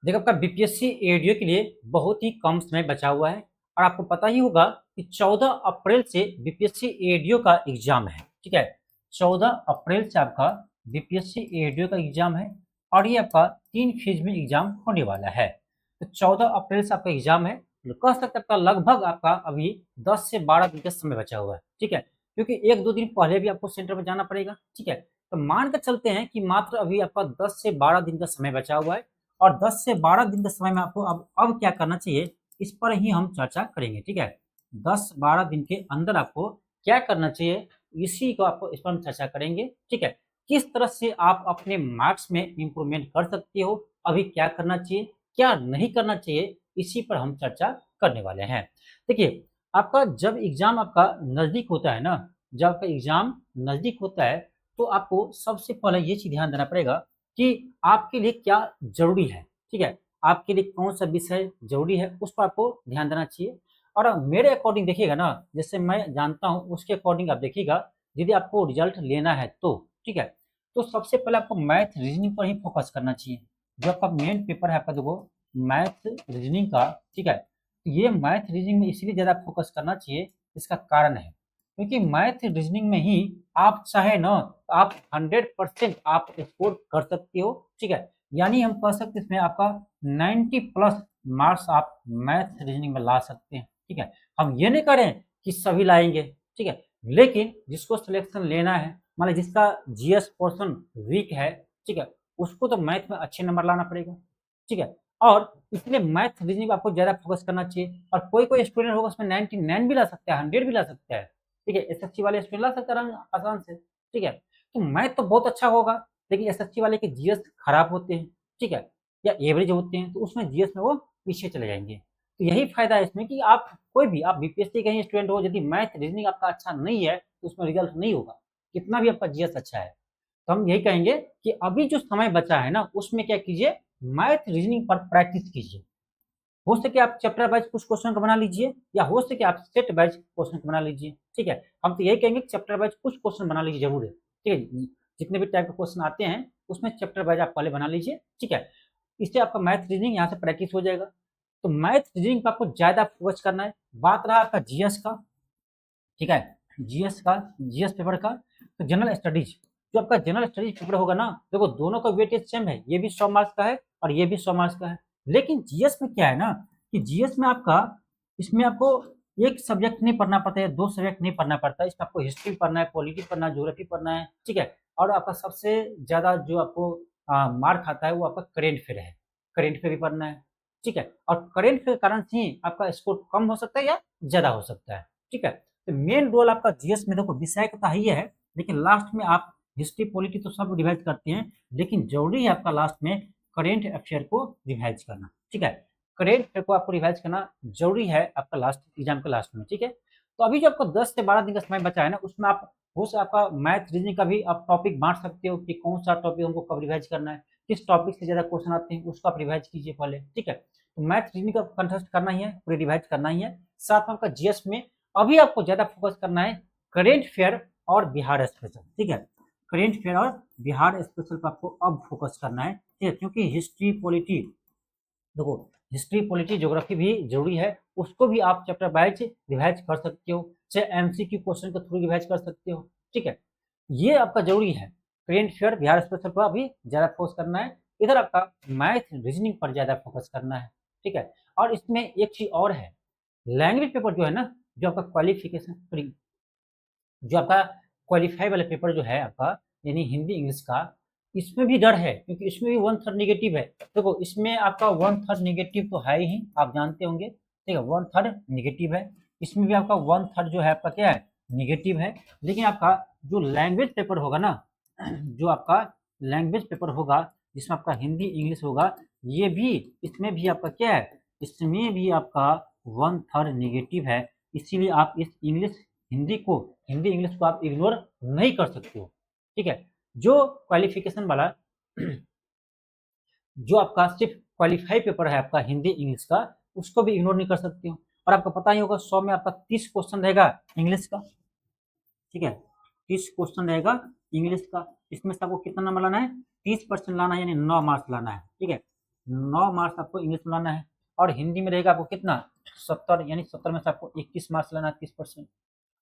देखो आपका BPSC ADO के लिए बहुत ही कम समय बचा हुआ है और आपको पता ही होगा कि 14 अप्रैल से बीपीएससी एडीओ का एग्जाम है। ठीक है, 14 अप्रैल से आपका बीपीएससी एडीओ का एग्जाम है और ये आपका 3 फेज में एग्जाम होने वाला है। तो 14 अप्रैल से आपका एग्जाम है, तो कह सकते हैं आपका लगभग आपका अभी 10 से 12 दिन का समय बचा हुआ है। ठीक है, क्योंकि 1-2 दिन पहले भी आपको सेंटर पर जाना पड़ेगा। ठीक है, तो मान कर चलते हैं कि मात्र अभी आपका 10 से 12 दिन का समय बचा हुआ है और 10 से 12 दिन के समय में आपको अब क्या करना चाहिए, इस पर ही हम चर्चा करेंगे। ठीक है, 10-12 दिन के अंदर आपको क्या करना चाहिए, इसी को आपको इस पर हम चर्चा करेंगे। ठीक है, किस तरह से आप अपने मार्क्स में इंप्रूवमेंट कर सकते हो, अभी क्या करना चाहिए, क्या नहीं करना चाहिए, इसी पर हम चर्चा करने वाले हैं। देखिए, आपका जब एग्जाम आपका नजदीक होता है ना, जब आपका एग्जाम नजदीक होता है तो आपको सबसे पहले ये चीज ध्यान देना पड़ेगा कि आपके लिए क्या जरूरी है। ठीक है, आपके लिए कौन सा विषय जरूरी है, उस पर आपको ध्यान देना चाहिए। और मेरे अकॉर्डिंग देखिएगा ना, जैसे मैं जानता हूँ उसके अकॉर्डिंग आप देखिएगा, यदि आपको रिजल्ट लेना है तो ठीक है, तो सबसे पहले आपको मैथ रीजनिंग पर ही फोकस करना चाहिए। जो आपका मेन पेपर है आपका देखो मैथ रीजनिंग का। ठीक है, तो ये मैथ रीजनिंग में इसलिए ज़्यादा फोकस करना चाहिए, इसका कारण है क्योंकि मैथ रीजनिंग में ही आप चाहे ना आप 100% आप स्कोर कर सकते हो। ठीक है, यानी हम कह सकते हैं इसमें आपका 90 प्लस मार्क्स आप मैथ रीजनिंग में ला सकते हैं। ठीक है, हम ये नहीं करें कि सभी लाएंगे। ठीक है, लेकिन जिसको सिलेक्शन लेना है, मान लीजिए जिसका जीएस पोर्शन वीक है, ठीक है, उसको तो मैथ में अच्छे नंबर लाना पड़ेगा। ठीक है, और इसलिए मैथ रीजनिंग आपको ज्यादा फोकस करना चाहिए। और कोई कोई स्टूडेंट होगा उसमें 99 भी ला सकता है, 100 भी ला सकता है। ठीक है, एसएससी वाले स्टूडेंट ला सकता है आसान से। ठीक है, तो मैथ तो बहुत अच्छा होगा, लेकिन एसएससी वाले के जीएस खराब होते हैं। ठीक है, या एवरेज होते हैं, तो उसमें जीएस में वो पीछे चले जाएंगे। तो यही फायदा है इसमें कि आप कोई भी आप बीपीएससी का ही स्टूडेंट हो, यदि मैथ रीजनिंग आपका अच्छा नहीं है तो उसमें रिजल्ट नहीं होगा, कितना भी आपका जीएस अच्छा है। तो हम यही कहेंगे कि अभी जो समय बचा है ना, उसमें क्या कीजिए, मैथ रीजनिंग पर प्रैक्टिस कीजिए। हो सके आप चैप्टर वाइज कुछ क्वेश्चन को बना लीजिए, या हो सके आप सेट वाइज क्वेश्चन को बना लीजिए। ठीक है, हम तो यही कहेंगे कि चैप्टर वाइज कुछ क्वेश्चन बना लीजिए जरूर है। ठीक है, जितने भी टाइप के क्वेश्चन आते हैं उसमें चैप्टर वाइज आप पहले बना लीजिए। ठीक है, इससे आपका मैथ रीजनिंग यहाँ से प्रैक्टिस हो जाएगा। तो मैथ रीजनिंग पर आपको ज्यादा फोकस करना है। बात रहा आपका जीएस का। ठीक है, जीएस पेपर का, तो जनरल स्टडीज, जो आपका जनरल स्टडीज पेपर होगा ना, देखो दोनों का वेटेज सेम है, ये भी 100 मार्क्स का है और ये भी 100 मार्क्स का है। लेकिन जीएस में क्या है ना, कि जीएस में आपका इसमें आपको एक सब्जेक्ट नहीं पढ़ना पड़ता है, 2 सब्जेक्ट नहीं पढ़ना पड़ता है, इसमें आपको हिस्ट्री पढ़ना है, पॉलिटी पढ़ना है, ज्योग्राफी पढ़ना है। ठीक है, और आपका सबसे ज्यादा जो आपको मार्क आता है वो आपका करेंट फेयर है, करेंट फेयर भी पढ़ना है। ठीक है, और करेंट फेयर के कारण से आपका स्कोर कम हो सकता है या ज्यादा हो सकता है। ठीक है, तो मेन रोल आपका जीएस में देखो विषय का ही है, लेकिन लास्ट में आप हिस्ट्री पॉलिटी तो सब रिवाइज करते हैं, लेकिन जरूरी है आपका लास्ट में करेंट अफेयर को रिवाइज करना। ठीक है, करेंट अफेयर को आपको रिवाइज करना जरूरी है आपका लास्ट एग्जाम के लास्ट में। ठीक है, तो अभी जो आपको 10 से 12 दिन का समय बचा है ना, उसमें आप हो से आपका मैथ रीजनिंग का भी आप टॉपिक बांट सकते हो कि कौन सा टॉपिक हमको कब रिवाइज करना है, किस टॉपिक से ज्यादा क्वेश्चन आते हैं उसको आप रिवाइज कीजिए पहले। ठीक है, तो मैथ रीजनिंग का कंटेस्ट करना ही है, पूरे रिवाइज करना ही है। साथ में आपका जीएस में अभी आपको ज्यादा फोकस करना है करेंट फेयर और बिहार स्पेशल। ठीक है, करेंट फेयर और बिहार स्पेशल पर आपको अब फोकस करना है। ठीक है, क्योंकि हिस्ट्री पॉलिटी, देखो हिस्ट्री पॉलिटी ज्योग्राफी भी जरूरी है, उसको भी आप चैप्टर वाइज रिवाइज कर सकते हो, चाहे एमसीक्यू क्वेश्चन के थ्रू रिवाइज कर सकते हो। ठीक है, ये आपका जरूरी है। करेंट फेयर बिहार स्पेशल पर अभी ज्यादा फोकस करना है, इधर आपका मैथ रीजनिंग पर ज्यादा फोकस करना है। ठीक है, और इसमें एक चीज और है, लैंग्वेज पेपर जो है ना, जो आपका क्वालिफिकेशन, जो आपका क्वालिफाई वाला पेपर जो है आपका, यानी हिंदी इंग्लिश का, इसमें भी डर है क्योंकि इसमें भी 1/3 निगेटिव है। देखो इसमें आपका 1/3 निगेटिव तो है ही, आप जानते होंगे। ठीक है, 1/3 निगेटिव है, इसमें भी आपका 1/3 जो है आपका क्या है, निगेटिव है। लेकिन आपका जो लैंग्वेज पेपर होगा ना, जो आपका लैंग्वेज पेपर होगा जिसमें आपका हिंदी इंग्लिश होगा, ये भी, इसमें भी आपका क्या है, इसमें भी आपका 1/3 निगेटिव है। इसीलिए आप इस हिंदी इंग्लिश को आप इग्नोर नहीं कर सकते हो। ठीक है, जो क्वालिफिकेशन वाला जो आपका सिर्फ क्वालिफाई पेपर है आपका हिंदी इंग्लिश का, उसको भी इग्नोर नहीं कर सकते हो। और आपको पता ही होगा 100 में आपका 30 क्वेश्चन रहेगा इंग्लिश का। ठीक है, 30 क्वेश्चन रहेगा इंग्लिश का, इसमें से आपको कितना नंबर लाना है, 30% लाना है, यानी 9 मार्क्स लाना है। ठीक है, 9 मार्क्स आपको इंग्लिश में लाना है, और हिंदी में रहेगा आपको कितना 70, यानी 70 में से आपको 21 मार्क्स लाना है, 30%,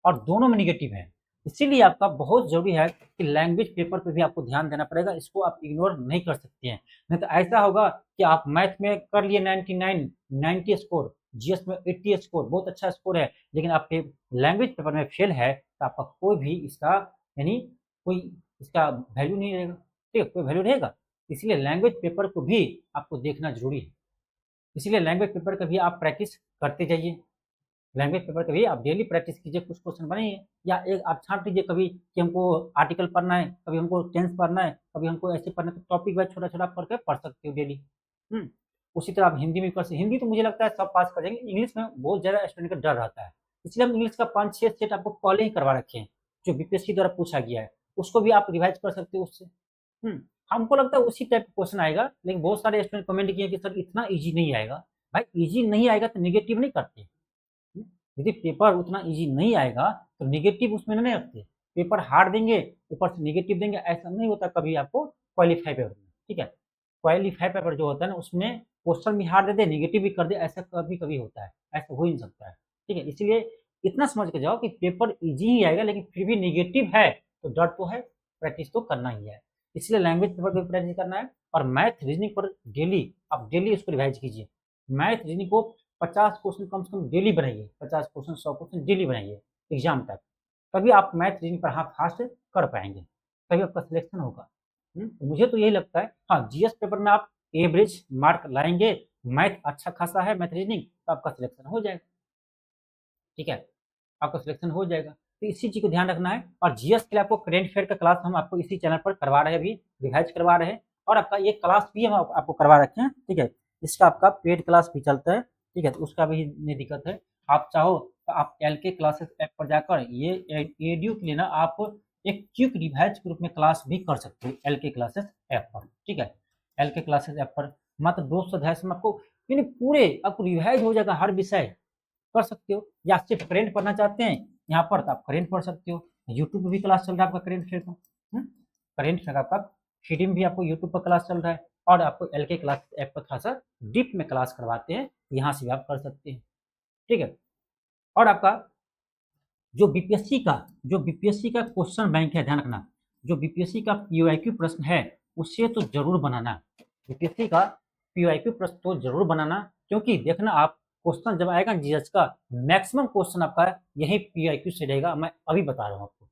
और दोनों में निगेटिव है। इसीलिए आपका बहुत जरूरी है कि लैंग्वेज पेपर पे भी आपको ध्यान देना पड़ेगा, इसको आप इग्नोर नहीं कर सकते हैं। नहीं तो ऐसा होगा कि आप मैथ में कर लिए 99 90 स्कोर, जीएस में 80 स्कोर, बहुत अच्छा स्कोर है, लेकिन आपके लैंग्वेज पेपर में फेल है, तो आपका कोई भी इसका यानी कोई इसका वैल्यू नहीं रहेगा, ठीक है, कोई वैल्यू रहेगा। इसलिए लैंग्वेज पेपर को भी आपको देखना जरूरी है। इसलिए लैंग्वेज पेपर का भी आप प्रैक्टिस करते जाइए। लैंग्वेज पेपर कभी आप डेली प्रैक्टिस कीजिए, कुछ क्वेश्चन बनाइए, या एक आप छांट लीजिए कभी कि हमको आर्टिकल पढ़ना है, कभी हमको टेंस पढ़ना है, कभी हमको ऐसे पढ़ना है, तो टॉपिक वाइज छोटा छोटा करके पढ़ सकते हो डेली। उसी तरह आप हिंदी में कर सकते। हिंदी तो मुझे लगता है सब पास कर जाएंगे, इंग्लिश में बहुत ज़्यादा स्टूडेंट का डर रहता है, इसलिए हम इंग्लिश का 5-6 सेट आपको पहले ही करवा रखे हैं, जो बीपीएससी द्वारा पूछा गया है, उसको भी आप रिवाइज कर सकते हो उससे। हमको लगता है उसी टाइप का क्वेश्चन आएगा, लेकिन बहुत सारे स्टूडेंट कमेंट किए कि सर इतना ईजी नहीं आएगा। भाई ईजी नहीं आएगा तो निगेटिव नहीं करते। यदि पेपर उतना इजी नहीं आएगा तो निगेटिव उसमें नहीं रखते, पेपर हार्ड देंगे ऊपर से निगेटिव देंगे, ऐसा नहीं होता कभी आपको क्वालिफाई पेपर में, ठीक है। क्वालिफाई पेपर जो होता है ना, उसमें क्वेश्चन भी हार्ड दे दे, निगेटिव भी कर दे, ऐसा कभी कभी होता है, ऐसा हो ही नहीं सकता है, ठीक है। इसलिए इतना समझ के जाओ कि पेपर इजी ही आएगा, लेकिन फिर भी निगेटिव है तो डर तो है, प्रैक्टिस तो करना ही है। इसलिए लैंग्वेज पेपर पर प्रैक्टिस करना है, और मैथ रीजनिंग पर डेली आप डेली उसको रिवाइज कीजिए। मैथ रीजनिंग को 50 क्वेश्चन कम से कम डेली बनाइए, 50 क्वेश्चन 100 क्वेश्चन डेली बनाइए एग्जाम तक, तभी आप मैथ रीजनिंग पर हाथ फास्ट कर पाएंगे, तभी आपका सिलेक्शन होगा। मुझे तो यही लगता है। हाँ, जीएस पेपर में आप एवरेज मार्क लाएंगे, मैथ अच्छा खासा है, मैथ रीजनिंग, तो आपका सिलेक्शन हो जाएगा, ठीक है, आपका सिलेक्शन हो जाएगा। तो इसी चीज को ध्यान रखना है। और जीएस के लिए आपको करेंट अफेयर का क्लास हम आपको इसी चैनल पर करवा रहे हैं, अभी रिवाइज करवा रहे हैं, और आपका ये क्लास भी हम आपको करवा रखे हैं, ठीक है। इसका आपका पेड क्लास भी चलता है, ठीक है, तो उसका भी नहीं दिक्कत है। आप चाहो तो आप एलके क्लासेस ऐप पर जाकर ये एडू के लिए ना आप एक क्विक रिवाइज के रूप में क्लास भी कर सकते हो एलके क्लासेस ऐप पर, ठीक है। एलके क्लासेस ऐप पर मात्र 200 अध्याय में आपको यानी पूरे आपको रिवाइज हो जाएगा, हर विषय कर सकते हो। या सिर्फ करेंट पढ़ना चाहते हैं यहाँ पर तो आप करेंट पढ़ सकते हो, यूट्यूब पर भी क्लास चल रहा है आपका करेंट अफेयर का, करेंट अफेयर का फ्री में भी आपको यूट्यूब पर क्लास चल रहा है, और आपको एलके क्लास ऐप पर थोड़ा सा डीप में क्लास करवाते हैं, यहाँ से भी आप कर सकते हैं, ठीक है। और आपका जो बीपीएससी का क्वेश्चन बैंक है, ध्यान रखना, जो बीपीएससी का पीओआईक्यू प्रश्न है उससे तो जरूर बनाना, बीपीएससी का पीओआईक्यू प्रश्न तो जरूर बनाना, क्योंकि देखना आप क्वेश्चन जब आएगा जीएस का मैक्सिमम क्वेश्चन आपका यही पीओआईक्यू से रहेगा, मैं अभी बता रहा हूँ आपको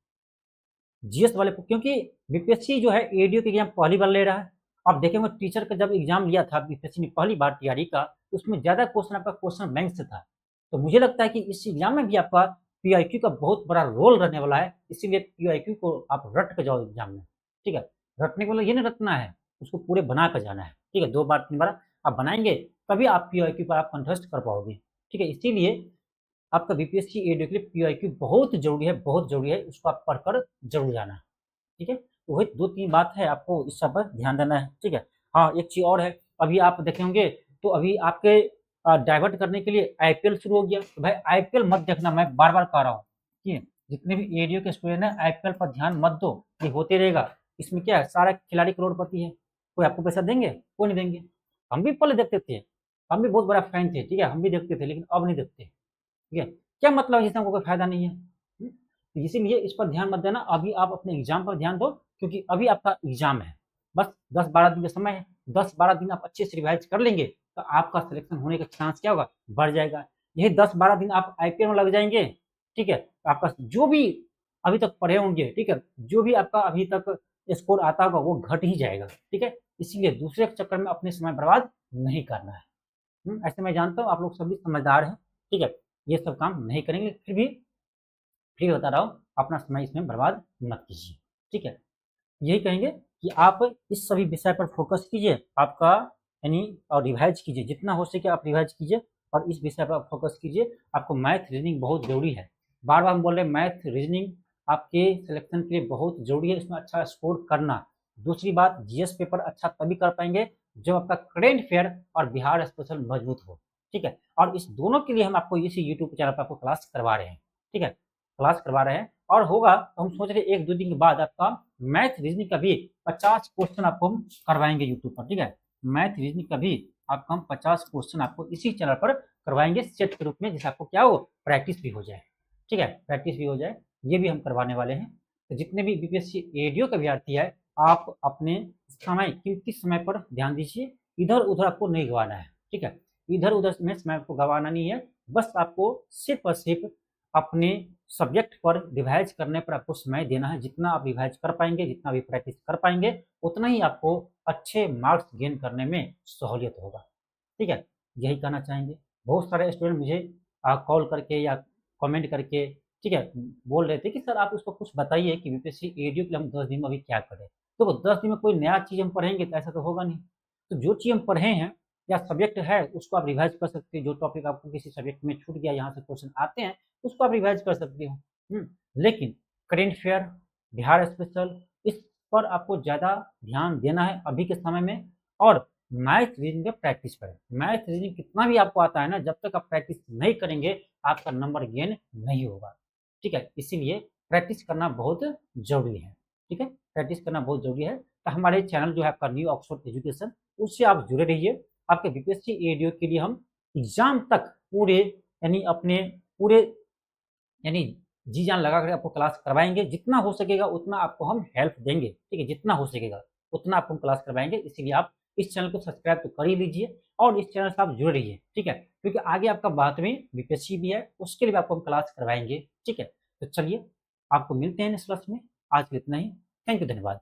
जीएस वाले को, क्योंकि बीपीएससी जो है एडीओ के एग्जाम पहली बार ले रहा है। आप देखेंगे टीचर का जब एग्जाम लिया था बीपीएससी ने पहली बार टीआरई का, उसमें ज्यादा क्वेश्चन आपका क्वेश्चन बैंक से था, तो मुझे लगता है कि इस एग्जाम में भी आपका पीआईक्यू का बहुत बड़ा रोल रहने वाला है, इसीलिए पीआईक्यू को आप रट कर जाओ एग्जाम में, ठीक है। रटने के लिए ये नहीं रटना है, उसको पूरे बना कर जाना है, ठीक है, 2 बार 3 बार आप बनाएंगे तभी आप पीआईक्यू पर आप कंटेस्ट कर पाओगे, ठीक है। इसीलिए आपका बीपीएससी एडीओ के लिए पीआईक्यू बहुत जरूरी है, बहुत जरूरी है, उसको आप पढ़कर जरूर जाना, ठीक है। तो वही 2-3 बात है, आपको इस सब पर ध्यान देना है, ठीक है। हाँ, एक चीज और है, अभी आप देखे होंगे तो अभी आपके डाइवर्ट करने के लिए आईपीएल शुरू हो गया, तो भाई आईपीएल मत देखना, मैं बार बार कह रहा हूँ, ठीक है। जितने भी एडीओ के स्टूडेंट है आईपीएल पर ध्यान मत दो, ये होते रहेगा, इसमें क्या है, सारा खिलाड़ी करोड़पति है, कोई आपको पैसा देंगे, कोई नहीं देंगे। हम भी पहले देखते थे, हम भी बहुत बड़ा फैन थे, ठीक है, हम भी देखते थे, लेकिन अब नहीं देखते, ठीक है। क्या मतलब जिससे हमको कोई फायदा नहीं है, तो इसीलिए इस पर ध्यान मत देना, अभी आप अपने एग्जाम पर ध्यान दो, क्योंकि अभी आपका एग्जाम है, बस 10-12 दिन का समय है, 10-12 दिन आप अच्छे से रिवाइज कर लेंगे तो आपका सिलेक्शन होने का चांस क्या होगा, बढ़ जाएगा। यही 10-12 दिन आप आईपीएल में लग जाएंगे, ठीक है, तो आपका जो भी अभी तक पढ़े होंगे, ठीक है, जो भी आपका अभी तक स्कोर आता होगा वो घट ही जाएगा, ठीक है। इसलिए दूसरे चक्कर में अपने समय बर्बाद नहीं करना है। ऐसे मैं जानता हूँ आप लोग सभी समझदार हैं, ठीक है, ये सब काम नहीं करेंगे, फिर भी फ्री होता रहो, अपना समय इसमें बर्बाद मत कीजिए, ठीक है। यही कहेंगे कि आप इस सभी विषय पर फोकस कीजिए, आपका यानी और रिवाइज कीजिए, जितना हो सके आप रिवाइज कीजिए, और इस विषय पर फोकस कीजिए। आपको मैथ रीजनिंग बहुत जरूरी है, बार बार हम बोल रहे हैं, मैथ रीजनिंग आपके सिलेक्शन के लिए बहुत जरूरी है, इसमें अच्छा स्कोर करना। दूसरी बात, जीएस पेपर अच्छा तभी कर पाएंगे जब आपका करेंट अफेयर और बिहार स्पेशल मजबूत हो, ठीक है। और इस दोनों के लिए हम आपको इसी यूट्यूब चैनल पर आपको क्लास करवा रहे हैं, ठीक है, क्लास करवा रहे हैं। और होगा तो हम सोच रहे हैं 1-2 दिन के बाद आपका मैथ रीजनिंग का भी 50 क्वेश्चन आपको हम करवाएंगे यूट्यूब पर, ठीक है। मैथ रीजनिंग का भी आपको हम 50 क्वेश्चन आपको इसी चैनल पर करवाएंगे सेट के रूप में, जिससे आपको क्या हो, प्रैक्टिस भी हो जाए। ठीक है, प्रैक्टिस भी हो जाए, ये भी हम करवाने वाले हैं। तो जितने भी बीपीएससी एडीओ के अभ्यर्थी है, आप अपने समय, कीमती समय पर ध्यान दीजिए, इधर उधर आपको नहीं गंवाना है। ठीक है, इधर उधर में समय आपको गंवाना नहीं है, बस आपको सिर्फ और सिर्फ अपने सब्जेक्ट पर रिवाइज करने पर आपको समय देना है। जितना आप रिवाइज कर पाएंगे, जितना भी प्रैक्टिस कर पाएंगे, उतना ही आपको अच्छे मार्क्स गेन करने में सहूलियत होगा। ठीक है, यही कहना चाहेंगे। बहुत सारे स्टूडेंट मुझे कॉल करके या कमेंट करके, ठीक है, बोल रहे थे कि सर आप उसको कुछ बताइए कि बीपीएससी एडीओ के लिए हम 10 दिन में अभी क्या करें। तो 10 दिन में कोई नया चीज़ हम पढ़ेंगे तो ऐसा तो होगा नहीं। तो जो चीज़ हम पढ़े हैं या सब्जेक्ट है, उसको आप रिवाइज कर सकते हैं। जो टॉपिक आपको किसी सब्जेक्ट में छूट गया, यहाँ से क्वेश्चन आते हैं, उसको आप रिवाइज कर सकते हो। लेकिन करेंट अफेयर, बिहार स्पेशल, इस पर आपको ज़्यादा ध्यान देना है अभी के समय में। और मैथ रीजनिंग पे प्रैक्टिस करें। मैथ रीजनिंग कितना भी आपको आता है ना, जब तक आप प्रैक्टिस नहीं करेंगे, आपका नंबर गेन नहीं होगा। ठीक है, इसीलिए प्रैक्टिस करना बहुत जरूरी है। ठीक है, प्रैक्टिस करना बहुत जरूरी है। तो हमारे चैनल जो है आपका न्यू ऑक्सफोर्ड एजुकेशन, उससे आप जुड़े रहिए। आपके बीपीएससी एडीओ के लिए हम एग्जाम तक पूरे, यानी अपने पूरे, यानी जी जान लगा कर आपको क्लास करवाएंगे। जितना हो सकेगा उतना आपको हम हेल्प देंगे। ठीक है, जितना हो सकेगा उतना आपको हम क्लास करवाएंगे। इसीलिए आप इस चैनल को सब्सक्राइब तो कर ही लीजिए और इस चैनल से आप जुड़े रहिए। ठीक है, क्योंकि आगे आपका बाद में बीपीएससी भी है, उसके लिए भी आपको हम क्लास करवाएंगे। ठीक है, तो चलिए आपको मिलते हैं नेक्स्ट क्लास में। आज के लिए इतना ही। थैंक यू, धन्यवाद।